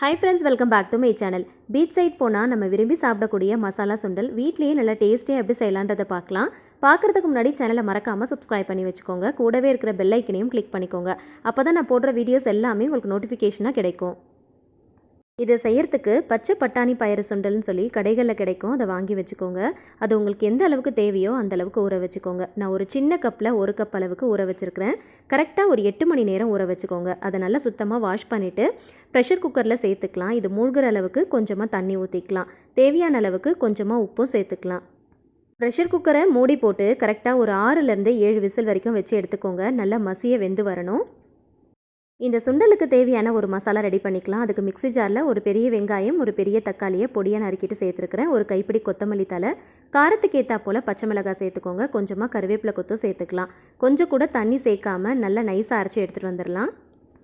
Hi friends, welcome back to my channel. Beach side போனால் நம்ம விரும்பி சாப்பிடக்கூடிய மசாலா சுண்டல் வீட்லேயே நல்லா டேஸ்டியாக எப்படி செய்யலான்றதை பார்க்கலாம். பார்க்குறதுக்கு முன்னாடி சேனலை மறக்காமல் சப்ஸ்கிரைப் பண்ணி வச்சுக்கோங்க. கூடவே இருக்கிற பெல் ஐக்கனையும் கிளிக் பண்ணிக்கோங்க. அப்போ தான் நான் போடுற வீடியோஸ் எல்லாமே உங்களுக்கு நோட்டிஃபிகேஷனாக கிடைக்கும். இதை செய்யறதுக்கு பச்சை பட்டாணி பயிறு சுண்டல்னு சொல்லி கடைகளில் கிடைக்கும். அதை வாங்கி வச்சுக்கோங்க. அது உங்களுக்கு எந்த அளவுக்கு தேவையோ அந்த அளவுக்கு ஊற வச்சுக்கோங்க. நான் ஒரு சின்ன கப்பில் 1 கப் அளவுக்கு ஊற வச்சுருக்கிறேன். கரெக்டாக ஒரு 8 மணி நேரம் ஊற வச்சுக்கோங்க. அதை நல்லா சுத்தமாக வாஷ் பண்ணிவிட்டு ப்ரெஷர் குக்கரில் சேர்த்துக்கலாம். இது மூழ்கிற அளவுக்கு கொஞ்சமாக தண்ணி ஊற்றிக்கலாம். தேவையான அளவுக்கு கொஞ்சமாக உப்பும் சேர்த்துக்கலாம். ப்ரெஷர் குக்கரை மூடி போட்டு கரெக்டாக ஒரு 6லேருந்து 7 விசில் வரைக்கும் வச்சு எடுத்துக்கோங்க. நல்லா மசிய வெந்து வரணும். இந்த சுண்டலுக்கு தேவையான ஒரு மசாலா ரெடி பண்ணிக்கலாம். அதுக்கு மிக்ஸி ஜாரில் ஒரு பெரிய வெங்காயம், ஒரு பெரிய தக்காளியை பொடியாக நறுக்கிட்டு சேர்த்துருக்கிறேன். ஒரு கைப்பிடி கொத்தமல்லி தலை, காரத்துக்கு ஏற்றா போல் பச்சை மிளகாய் சேர்த்துக்கோங்க. கொஞ்சமாக கருவேப்பிலை கொத்தும் சேர்த்துக்கலாம். கொஞ்சம் கூட தண்ணி சேர்க்காமல் நல்லா நைஸாக அரைச்சி எடுத்துகிட்டு வந்துடலாம்.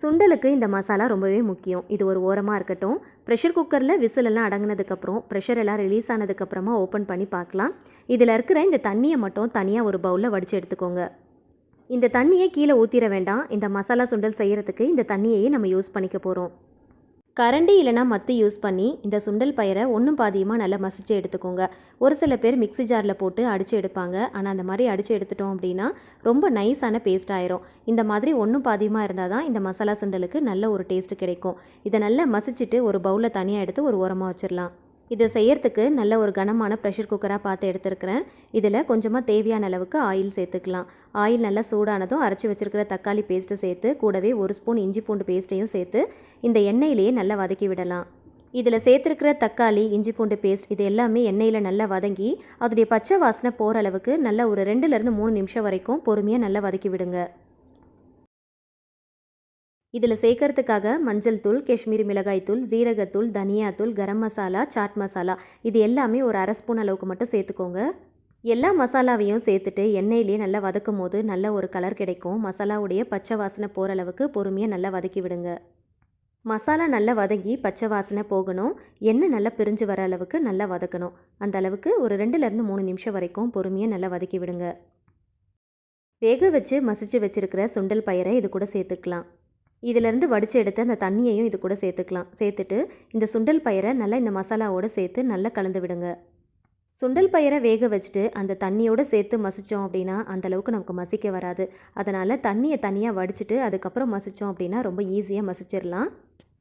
சுண்டலுக்கு இந்த மசாலா ரொம்பவே முக்கியம். இது ஒரு ஓரமாக இருக்கட்டும். ப்ரெஷர் குக்கரில் விசிலெல்லாம் அடங்கினதுக்கப்புறம் ப்ரெஷர் எல்லாம் ரிலீஸ் ஆனதுக்கப்புறமா ஓப்பன் பண்ணி பார்க்கலாம். இதில் இருக்கிற இந்த தண்ணியை மட்டும் தனியாக ஒரு பவுலில் வடித்து எடுத்துக்கோங்க. இந்த தண்ணியை கீழே ஊற்றிட வேண்டாம். இந்த மசாலா சுண்டல் செய்கிறதுக்கு இந்த தண்ணியையே நம்ம யூஸ் பண்ணிக்க போகிறோம். கரண்டி இல்லைனா மத்து யூஸ் பண்ணி இந்த சுண்டல் பயிரை ஒன்றும் பாதியமாக நல்லா மசிச்சு எடுத்துக்கோங்க. ஒரு சில பேர் மிக்ஸி ஜாரில் போட்டு அடித்து எடுப்பாங்க. ஆனால் அந்த மாதிரி அடித்து எடுத்துட்டோம் அப்படின்னா ரொம்ப நைஸான பேஸ்ட் ஆயிரும். இந்த மாதிரி ஒன்றும் பாதியமாக இருந்தால் தான் இந்த மசாலா சுண்டலுக்கு நல்ல ஒரு டேஸ்ட்டு கிடைக்கும். இதை நல்லா மசிச்சுட்டு ஒரு பவுலில் தனியாக எடுத்து ஒரு ஓரமாக வச்சிடலாம். இதை செய்யறதுக்கு நல்ல ஒரு கனமான ப்ரெஷர் குக்கராக பார்த்து எடுத்துருக்கிறேன். இதில் கொஞ்சமாக தேவையான அளவுக்கு ஆயில் சேர்த்துக்கலாம். ஆயில் நல்லா சூடானதும் அரைச்சி வச்சுருக்கிற தக்காளி பேஸ்ட்டு சேர்த்து கூடவே 1 ஸ்பூன் இஞ்சி பூண்டு பேஸ்ட்டையும் சேர்த்து இந்த எண்ணெயிலேயே நல்லா வதக்கி விடலாம். இதில் சேர்த்துருக்கிற தக்காளி, இஞ்சி பூண்டு பேஸ்ட் இது எல்லாமே எண்ணெயில் நல்லா வதங்கி அதோடைய பச்சை வாசனை போகிற அளவுக்கு நல்லா ஒரு 2லேருந்து 3 நிமிஷம் வரைக்கும் பொறுமையாக நல்லா வதக்கி விடுங்க. இதில் சேர்க்கறதுக்காக மஞ்சள் தூள், காஷ்மீரி மிளகாய் தூள், ஜீரகத்தூள், தனியாத்தூள், கரம் மசாலா, சாட் மசாலா இது எல்லாமே ஒரு 1/2 ஸ்பூன் அளவுக்கு மட்டும் சேர்த்துக்கோங்க. எல்லா மசாலாவையும் சேர்த்துட்டு எண்ணெயிலேயே நல்லா வதக்கும் போது நல்ல ஒரு கலர் கிடைக்கும். மசாலாவுடைய பச்சை வாசனை போகிற அளவுக்கு பொறுமையாக நல்லா வதக்கி விடுங்க. மசாலா நல்லா வதங்கி பச்சை வாசனை போகணும். எண்ணெய் நல்லா பிரிஞ்சு வர அளவுக்கு நல்லா வதக்கணும். அந்த அளவுக்கு ஒரு 2லேருந்து 3 நிமிஷம் வரைக்கும் பொறுமையாக நல்லா வதக்கி விடுங்க. வேக வச்சு மசிச்சு வச்சுருக்கிற சுண்டல் பயிரை இது கூட சேர்த்துக்கலாம். இதிலேருந்து வடித்து எடுத்து அந்த தண்ணியையும் இது கூட சேர்த்துக்கலாம். சேர்த்துட்டு இந்த சுண்டல் பயிரை நல்லா இந்த மசாலாவோடு சேர்த்து நல்லா கலந்து விடுங்க. சுண்டல் பயிரை வேக வச்சுட்டு அந்த தண்ணியோடு சேர்த்து மசித்தோம் அப்படின்னா அந்தளவுக்கு நமக்கு மசிக்க வராது. அதனால் தண்ணியை தனியாக வடிச்சிட்டு அதுக்கப்புறம் மசித்தோம் அப்படின்னா ரொம்ப ஈஸியாக மசிச்சிடலாம்.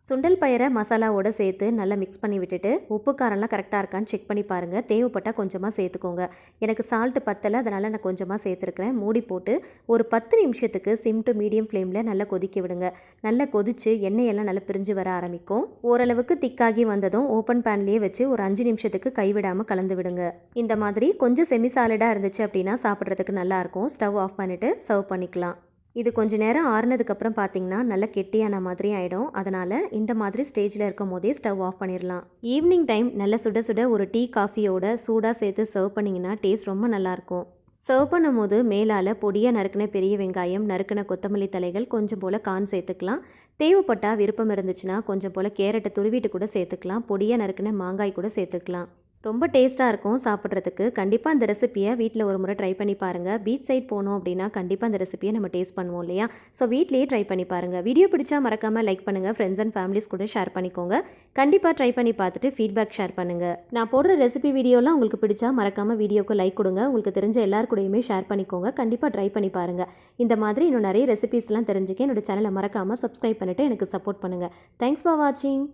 சுண்டல் பயிரை மசாலாவோடு சேர்த்து நல்லா மிக்ஸ் பண்ணி விட்டுட்டு உப்பு காரம்லாம் கரெக்டாக இருக்கான்னு செக் பண்ணி பாருங்கள். தேவைப்பட்டால் கொஞ்சமாக சேர்த்துக்கோங்க. எனக்கு சால்ட்டு பத்தலை, அதனால் நான் கொஞ்சமாக சேர்த்துருக்கிறேன். மூடி போட்டு ஒரு 10 நிமிஷத்துக்கு சிம் டு மீடியம் ஃப்ளேமில் நல்லா கொதிக்க விடுங்க. நல்லா கொதித்து எண்ணெயெல்லாம் நல்லா பிரிஞ்சு வர ஆரம்பிக்கும். ஓரளவுக்கு திக்காகி வந்ததும் ஓப்பன் பேன்லேயே வச்சு ஒரு 5 நிமிஷத்துக்கு கைவிடாமல் கலந்து விடுங்க. இந்த மாதிரி கொஞ்சம் செமி சாலிடாக இருந்துச்சு அப்படின்னா சாப்பிட்றதுக்கு நல்லாயிருக்கும். ஸ்டவ் ஆஃப் பண்ணிவிட்டு சர்வ் பண்ணிக்கலாம். இது கொஞ்சம் நேரம் ஆறுனதுக்கப்புறம் பார்த்தீங்கன்னா நல்லா கெட்டியான மாதிரி ஆகிடும். அதனால் இந்த மாதிரி ஸ்டேஜில் இருக்கும் போதே ஸ்டவ் ஆஃப் பண்ணிடலாம். ஈவினிங் டைம் நல்லா சுட சுட ஒரு டீ காஃபியோட சூடாக சேர்த்து சர்வ் பண்ணிங்கன்னா டேஸ்ட் ரொம்ப நல்லாயிருக்கும். சர்வ் பண்ணும்போது மேலால் பொடியாக நறுக்கின பெரிய வெங்காயம், நறுக்கின கொத்தமல்லி தலைகள், கொஞ்சம் போல் கார்ன் சேர்த்துக்கலாம். தேவைப்பட்டால் விருப்பம் இருந்துச்சுன்னா கொஞ்சம் போல் கேரட்டை துருவிட்டு கூட சேர்த்துக்கலாம். பொடியாக நறுக்கின மாங்காய் கூட சேர்த்துக்கலாம். ரொம்ப டேஸ்ட்டாக இருக்கும் சாப்பிட்றதுக்கு. கண்டிப்பாக அந்த ரெசிப்பியை வீட்டில் ஒரு முறை ட்ரை பண்ணி பாருங்கள். பீச் சைட் போனோம் அப்படின்னா கண்டிப்பாக அந்த ரெசிப்பியை நம்ம டேஸ்ட் பண்ணுவோம் இல்லையா? ஸோ வீட்லேயே ட்ரை பண்ணி பாருங்கள். வீடியோ பிடிச்சா மறக்காமல் லைக் பண்ணுங்கள். ஃப்ரெண்ட்ஸ் அண்ட் ஃபேமிலிஸ் கூட ஷேர் பண்ணிக்கோங்க. கண்டிப்பாக ட்ரை பண்ணி பார்த்துட்டு ஃபீட்பேக் ஷேர் பண்ணுங்கள். நான் போடுற ரெசிபி வீடியோலாம் உங்களுக்கு பிடிச்சா மறக்காமல் வீடியோக்கு லைக் கொடுங்க. உங்களுக்கு தெரிஞ்ச எல்லார் கூடயுமே ஷேர் பண்ணிக்கோங்க. கண்டிப்பாக ட்ரை பண்ணி பாருங்கள். இந்த மாதிரி இன்னும் நிறைய ரெசிபிஸ்லாம் தெரிஞ்சுக்க என்னோட சேனலை மறக்காமல் சப்ஸ்கிரைப் பண்ணிவிட்டு எனக்கு சப்போர்ட் பண்ணுங்கள். தேங்க்ஸ் ஃபார் வாட்சிங்.